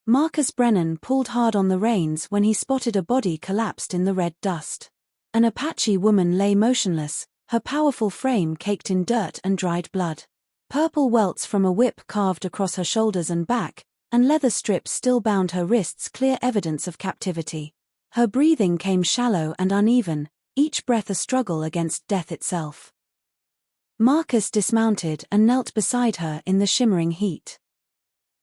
Marcus Brennan pulled hard on the reins when he spotted a body collapsed in the red dust. An Apache woman lay motionless, her powerful frame caked in dirt and dried blood. Purple welts from a whip carved across her shoulders and back, and leather strips still bound her wrists, clear evidence of captivity. Her breathing came shallow and uneven, each breath a struggle against death itself. Marcus dismounted and knelt beside her in the shimmering heat.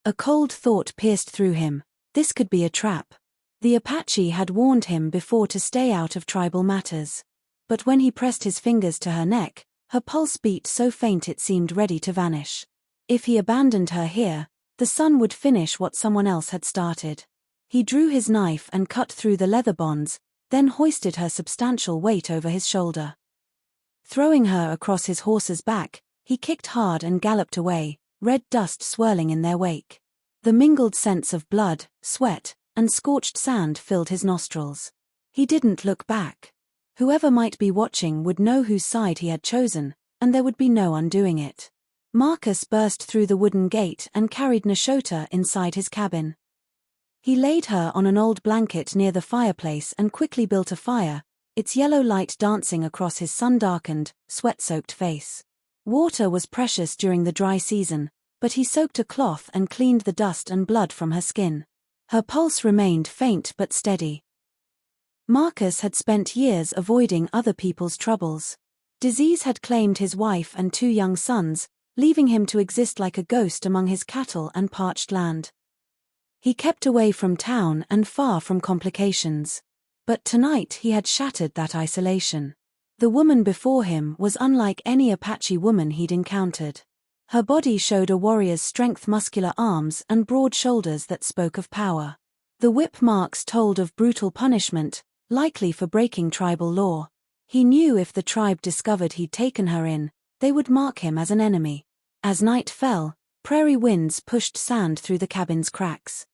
A cold thought pierced through him. This could be a trap. The Apache had warned him before to stay out of tribal matters. But when he pressed his fingers to her neck, her pulse beat so faint it seemed ready to vanish. If he abandoned her here, the sun would finish what someone else had started. He drew his knife and cut through the leather bonds, then hoisted her substantial weight over his shoulder. Throwing her across his horse's back, he kicked hard and galloped away, red dust swirling in their wake. The mingled scents of blood, sweat, and scorched sand filled his nostrils. He didn't look back. Whoever might be watching would know whose side he had chosen, and there would be no undoing it. Marcus burst through the wooden gate and carried Nashota inside his cabin. He laid her on an old blanket near the fireplace and quickly built a fire, its yellow light dancing across his sun-darkened, sweat-soaked face. Water was precious during the dry season, but he soaked a cloth and cleaned the dust and blood from her skin. Her pulse remained faint but steady. Marcus had spent years avoiding other people's troubles. Disease had claimed his wife and 2 young sons, leaving him to exist like a ghost among his cattle and parched land. He kept away from town and far from complications. But tonight he had shattered that isolation. The woman before him was unlike any Apache woman he'd encountered. Her body showed a warrior's strength, muscular arms and broad shoulders that spoke of power. The whip marks told of brutal punishment, likely for breaking tribal law. He knew if the tribe discovered he'd taken her in, they would mark him as an enemy. As night fell, prairie winds pushed sand through the cabin's cracks.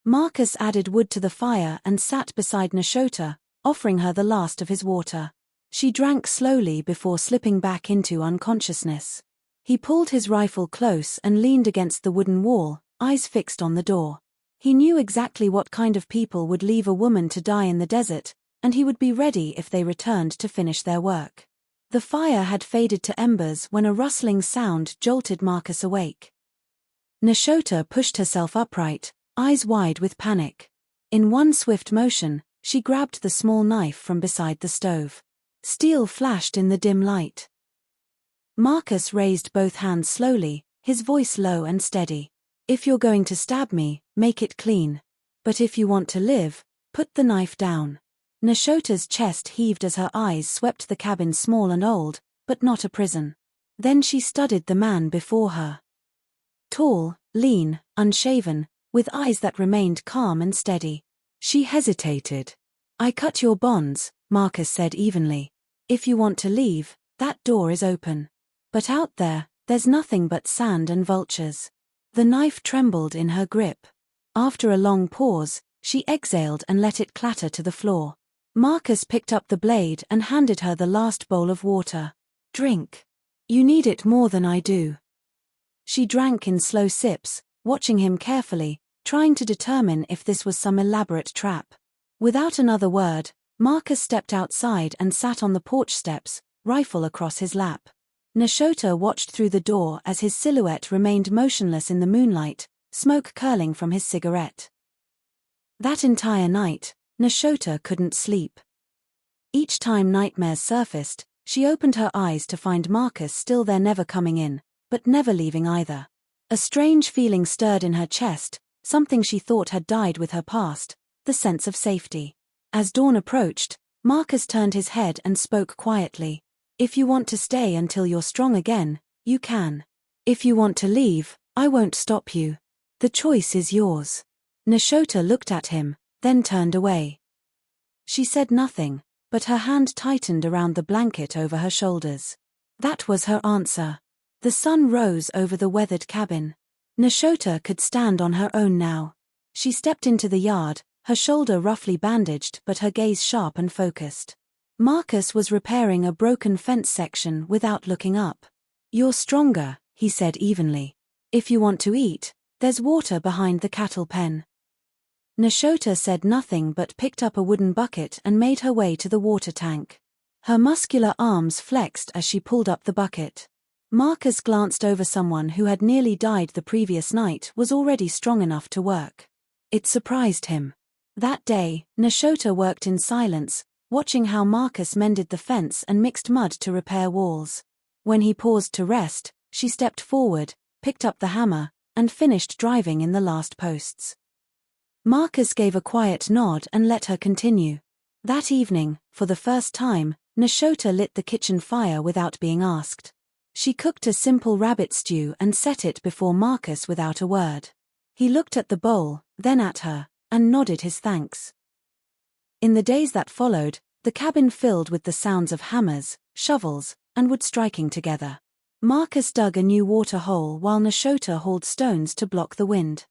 Marcus added wood to the fire and sat beside Nashota, offering her the last of his water. She drank slowly before slipping back into unconsciousness. He pulled his rifle close and leaned against the wooden wall, eyes fixed on the door. He knew exactly what kind of people would leave a woman to die in the desert, and he would be ready if they returned to finish their work. The fire had faded to embers when a rustling sound jolted Marcus awake. Nashota pushed herself upright, eyes wide with panic. In one swift motion, she grabbed the small knife from beside the stove. Steel flashed in the dim light. Marcus raised both hands slowly, his voice low and steady. "If you're going to stab me, make it clean. But if you want to live, put the knife down." Nashota's chest heaved as her eyes swept the cabin, small and old, but not a prison. Then she studied the man before her. Tall, lean, unshaven, with eyes that remained calm and steady. She hesitated. "I cut your bonds," Marcus said evenly. "If you want to leave, that door is open. But out there, there's nothing but sand and vultures." The knife trembled in her grip. After a long pause, she exhaled and let it clatter to the floor. Marcus picked up the blade and handed her the last bowl of water. "Drink. You need it more than I do." She drank in slow sips, watching him carefully, trying to determine if this was some elaborate trap. Without another word, Marcus stepped outside and sat on the porch steps, rifle across his lap. Nashota watched through the door as his silhouette remained motionless in the moonlight, smoke curling from his cigarette. That entire night, Nashota couldn't sleep. Each time nightmares surfaced, she opened her eyes to find Marcus still there, never coming in, but never leaving either. A strange feeling stirred in her chest, something she thought had died with her past, the sense of safety. As dawn approached, Marcus turned his head and spoke quietly. "If you want to stay until you're strong again, you can. If you want to leave, I won't stop you. The choice is yours." Nashota looked at him, then turned away. She said nothing, but her hand tightened around the blanket over her shoulders. That was her answer. The sun rose over the weathered cabin. Nashota could stand on her own now. She stepped into the yard, her shoulder roughly bandaged but her gaze sharp and focused. Marcus was repairing a broken fence section without looking up. "You're stronger," he said evenly. "If you want to eat, There's water behind the cattle pen. Nashota said nothing but picked up a wooden bucket and made her way to the water tank. Her muscular arms flexed as she pulled up the bucket. Marcus glanced over. Someone who had nearly died the previous night was already strong enough to work. It surprised him. That day, Nashota worked in silence, watching how Marcus mended the fence and mixed mud to repair walls. When he paused to rest, she stepped forward, picked up the hammer, and finished driving in the last posts. Marcus gave a quiet nod and let her continue. That evening, for the first time, Nashota lit the kitchen fire without being asked. She cooked a simple rabbit stew and set it before Marcus without a word. He looked at the bowl, then at her, and nodded his thanks. In the days that followed, the cabin filled with the sounds of hammers, shovels, and wood striking together. Marcus dug a new water hole while Nashota hauled stones to block the wind.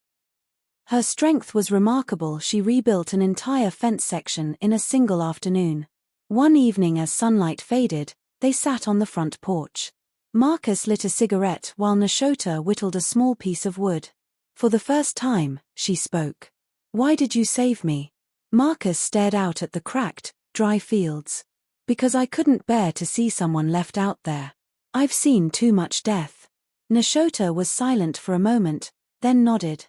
Her strength was remarkable. She rebuilt an entire fence section in a single afternoon. One evening as sunlight faded, they sat on the front porch. Marcus lit a cigarette while Nashota whittled a small piece of wood. For the first time, she spoke. "Why did you save me?" Marcus stared out at the cracked, dry fields. "Because I couldn't bear to see someone left out there. I've seen too much death." Nashota was silent for a moment, then nodded.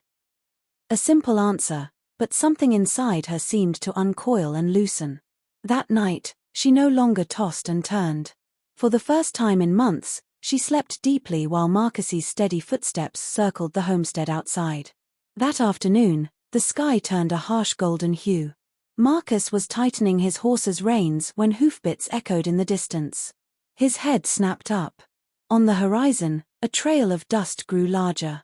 A simple answer, but something inside her seemed to uncoil and loosen. That night, she no longer tossed and turned. For the first time in months, she slept deeply while Marcus's steady footsteps circled the homestead outside. That afternoon, the sky turned a harsh golden hue. Marcus was tightening his horse's reins when hoofbeats echoed in the distance. His head snapped up. On the horizon, a trail of dust grew larger.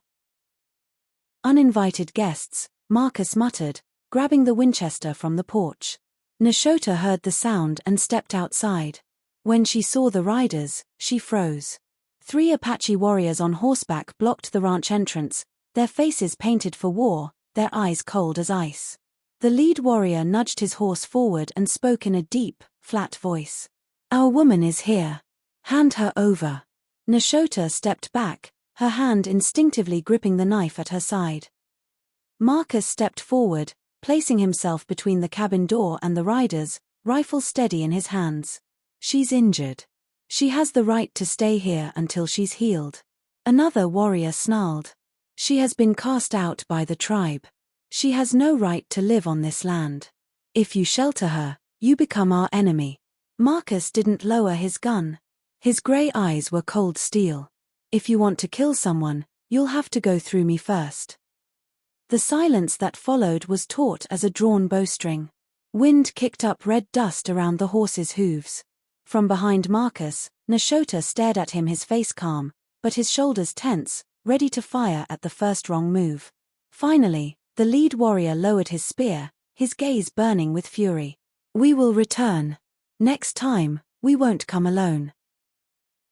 "Uninvited guests," Marcus muttered, grabbing the Winchester from the porch. Nashota heard the sound and stepped outside. When she saw the riders, she froze. 3 Apache warriors on horseback blocked the ranch entrance, their faces painted for war, their eyes cold as ice. The lead warrior nudged his horse forward and spoke in a deep, flat voice. "Our woman is here. Hand her over." Nashota stepped back, her hand instinctively gripping the knife at her side. Marcus stepped forward, placing himself between the cabin door and the riders, rifle steady in his hands. "She's injured. She has the right to stay here until she's healed." Another warrior snarled. "She has been cast out by the tribe. She has no right to live on this land. If you shelter her, you become our enemy." Marcus didn't lower his gun. His gray eyes were cold steel. "If you want to kill someone, you'll have to go through me first." The silence that followed was taut as a drawn bowstring. Wind kicked up red dust around the horse's hooves. From behind Marcus, Nashota stared at him, his face calm, but his shoulders tense, ready to fire at the first wrong move. Finally, the lead warrior lowered his spear, his gaze burning with fury. "We will return. Next time, we won't come alone."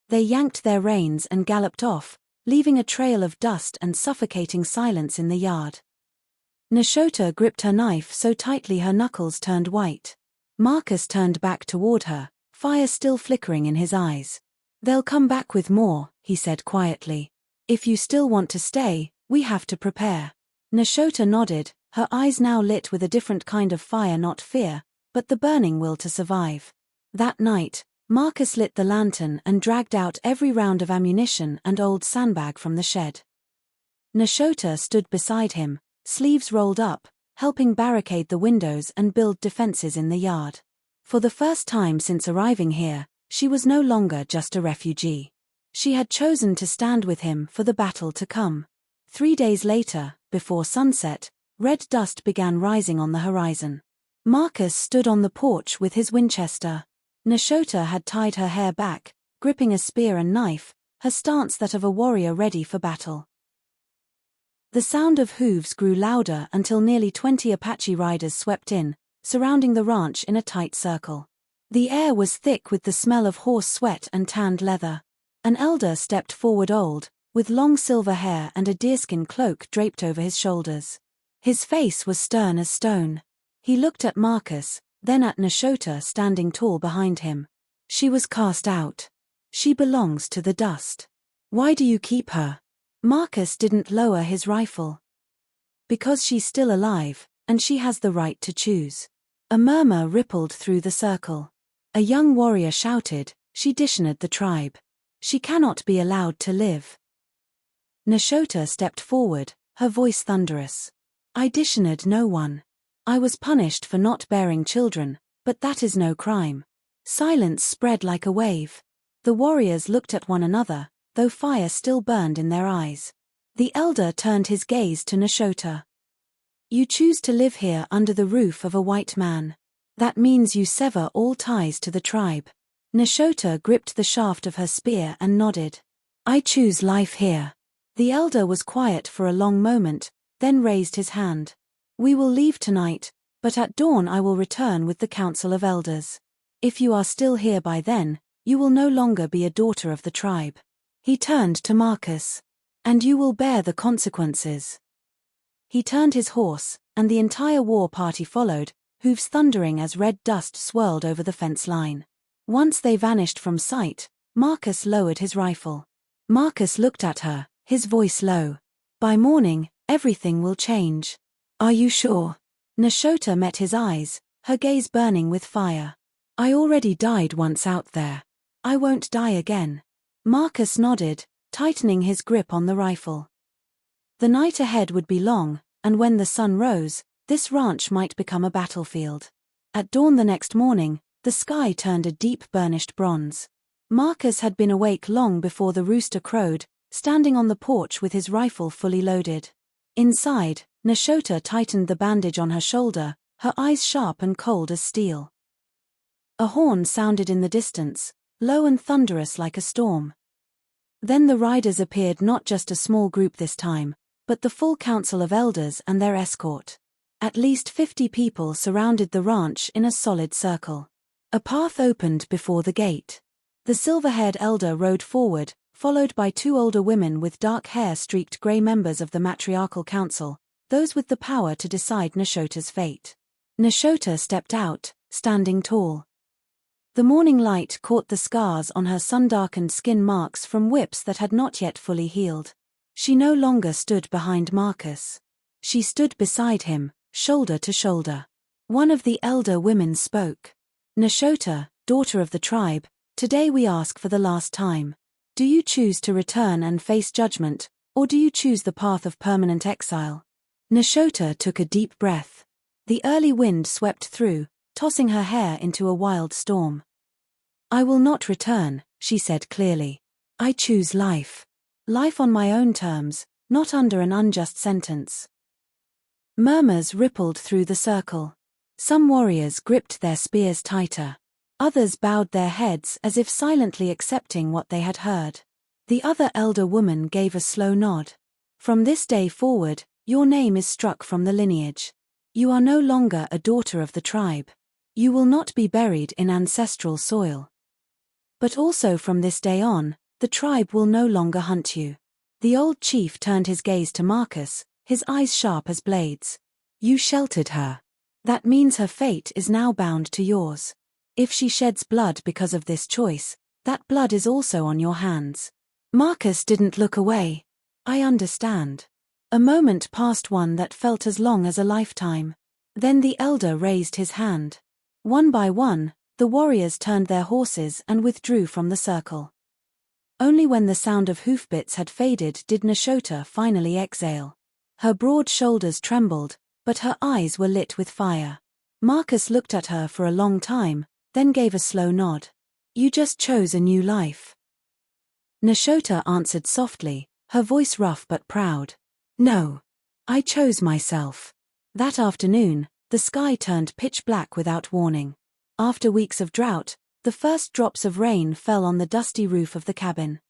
They yanked their reins and galloped off, leaving a trail of dust and suffocating silence in the yard. Nashota gripped her knife so tightly her knuckles turned white. Marcus turned back toward her, fire still flickering in his eyes. "They'll come back with more," he said quietly. "If you still want to stay, we have to prepare." Nashota nodded, her eyes now lit with a different kind of fire, not fear, but the burning will to survive. That night, Marcus lit the lantern and dragged out every round of ammunition and old sandbag from the shed. Nashota stood beside him, sleeves rolled up, helping barricade the windows and build defenses in the yard. For the first time since arriving here, she was no longer just a refugee. She had chosen to stand with him for the battle to come. 3 days later, before sunset, red dust began rising on the horizon. Marcus stood on the porch with his Winchester. Nashota had tied her hair back, gripping a spear and knife, her stance that of a warrior ready for battle. The sound of hooves grew louder until nearly 20 Apache riders swept in, surrounding the ranch in a tight circle. The air was thick with the smell of horse sweat and tanned leather. An elder stepped forward, old, with long silver hair and a deerskin cloak draped over his shoulders. His face was stern as stone. He looked at Marcus, then at Nashota standing tall behind him. "She was cast out. She belongs to the dust. Why do you keep her?" Marcus didn't lower his rifle. Because she's still alive, and she has the right to choose. A murmur rippled through the circle. A young warrior shouted, "She dishonored the tribe. She cannot be allowed to live." Nashota stepped forward, her voice thunderous. "I dishonored no one. I was punished for not bearing children, but that is no crime." Silence spread like a wave. The warriors looked at one another, though fire still burned in their eyes. The elder turned his gaze to Nashota. "You choose to live here under the roof of a white man. That means you sever all ties to the tribe." Nashota gripped the shaft of her spear and nodded. "I choose life here." The elder was quiet for a long moment, then raised his hand. "We will leave tonight, but at dawn I will return with the Council of Elders. If you are still here by then, you will no longer be a daughter of the tribe." He turned to Marcus. "And you will bear the consequences." He turned his horse, and the entire war party followed, hooves thundering as red dust swirled over the fence line. Once they vanished from sight, Marcus lowered his rifle. Marcus looked at her, his voice low. "By morning, everything will change. Are you sure?" Nashota met his eyes, her gaze burning with fire. "I already died once out there. I won't die again." Marcus nodded, tightening his grip on the rifle. The night ahead would be long, and when the sun rose, this ranch might become a battlefield. At dawn the next morning, the sky turned a deep burnished bronze. Marcus had been awake long before the rooster crowed, standing on the porch with his rifle fully loaded. Inside, Nashota tightened the bandage on her shoulder, her eyes sharp and cold as steel. A horn sounded in the distance, low and thunderous like a storm. Then the riders appeared, not just a small group this time, but the full council of elders and their escort. At least 50 people surrounded the ranch in a solid circle. A path opened before the gate. The silver-haired elder rode forward, followed by 2 older women with dark hair streaked gray, members of the matriarchal council, those with the power to decide Nashota's fate. Nashota stepped out, standing tall. The morning light caught the scars on her sun-darkened skin, marks from whips that had not yet fully healed. She no longer stood behind Marcus. She stood beside him, shoulder to shoulder. One of the elder women spoke. "Nashota, daughter of the tribe, today we ask for the last time. Do you choose to return and face judgment, or do you choose the path of permanent exile?" Nashota took a deep breath. The early wind swept through, tossing her hair into a wild storm. "I will not return," she said clearly. "I choose life. Life on my own terms, not under an unjust sentence." Murmurs rippled through the circle. Some warriors gripped their spears tighter. Others bowed their heads as if silently accepting what they had heard. The other elder woman gave a slow nod. "From this day forward, your name is struck from the lineage. You are no longer a daughter of the tribe. You will not be buried in ancestral soil. But also from this day on, the tribe will no longer hunt you." The old chief turned his gaze to Marcus, his eyes sharp as blades. "You sheltered her. That means her fate is now bound to yours. If she sheds blood because of this choice, that blood is also on your hands." Marcus didn't look away. "I understand." A moment passed, one that felt as long as a lifetime. Then the elder raised his hand. One by one, the warriors turned their horses and withdrew from the circle. Only when the sound of hoofbeats had faded did Nashota finally exhale. Her broad shoulders trembled, but her eyes were lit with fire. Marcus looked at her for a long time, then gave a slow nod. "You just chose a new life." Nashota answered softly, her voice rough but proud. "No. I chose myself." That afternoon, the sky turned pitch black without warning. After weeks of drought, the first drops of rain fell on the dusty roof of the cabin.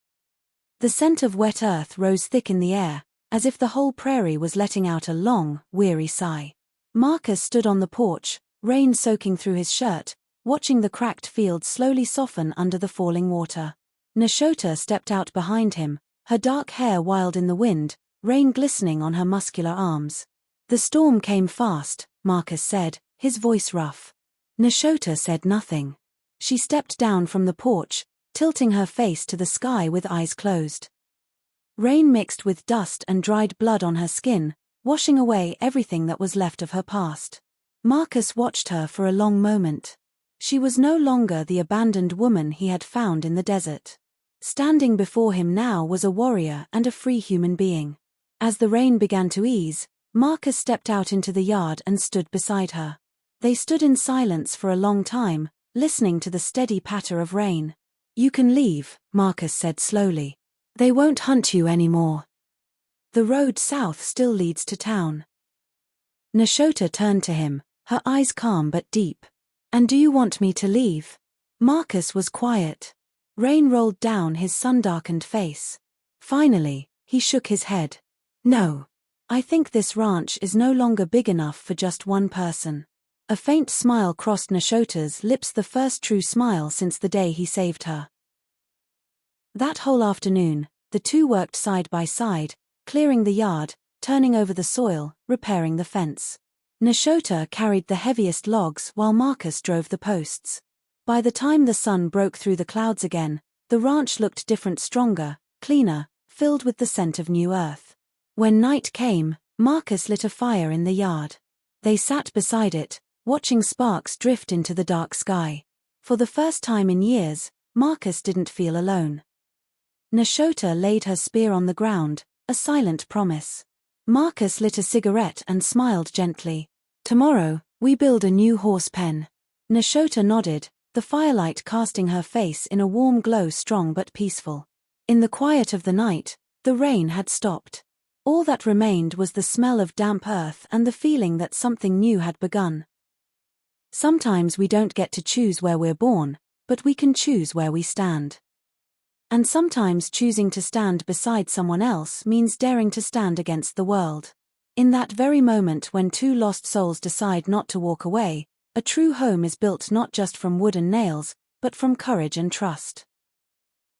The scent of wet earth rose thick in the air, as if the whole prairie was letting out a long, weary sigh. Marcus stood on the porch, rain soaking through his shirt, watching the cracked field slowly soften under the falling water. Nashota stepped out behind him, her dark hair wild in the wind, rain glistening on her muscular arms. "The storm came fast," Marcus said, his voice rough. Nashota said nothing. She stepped down from the porch, tilting her face to the sky with eyes closed. Rain mixed with dust and dried blood on her skin, washing away everything that was left of her past. Marcus watched her for a long moment. She was no longer the abandoned woman he had found in the desert. Standing before him now was a warrior and a free human being. As the rain began to ease, Marcus stepped out into the yard and stood beside her. They stood in silence for a long time, listening to the steady patter of rain. "You can leave," Marcus said slowly. "They won't hunt you anymore. The road south still leads to town." Nashota turned to him, her eyes calm but deep. "And do you want me to leave?" Marcus was quiet. Rain rolled down his sun-darkened face. Finally, he shook his head. "No. I think this ranch is no longer big enough for just one person." A faint smile crossed Nashota's lips, the first true smile since the day he saved her. That whole afternoon, the two worked side by side, clearing the yard, turning over the soil, repairing the fence. Nashota carried the heaviest logs while Marcus drove the posts. By the time the sun broke through the clouds again, the ranch looked different, stronger, cleaner, filled with the scent of new earth. When night came, Marcus lit a fire in the yard. They sat beside it, watching sparks drift into the dark sky. For the first time in years, Marcus didn't feel alone. Nashota laid her spear on the ground, a silent promise. Marcus lit a cigarette and smiled gently. "Tomorrow, we build a new horse pen." Nashota nodded, the firelight casting her face in a warm glow, strong but peaceful. In the quiet of the night, the rain had stopped. All that remained was the smell of damp earth and the feeling that something new had begun. Sometimes we don't get to choose where we're born, but we can choose where we stand. And sometimes choosing to stand beside someone else means daring to stand against the world. In that very moment when two lost souls decide not to walk away, a true home is built not just from wood and nails, but from courage and trust.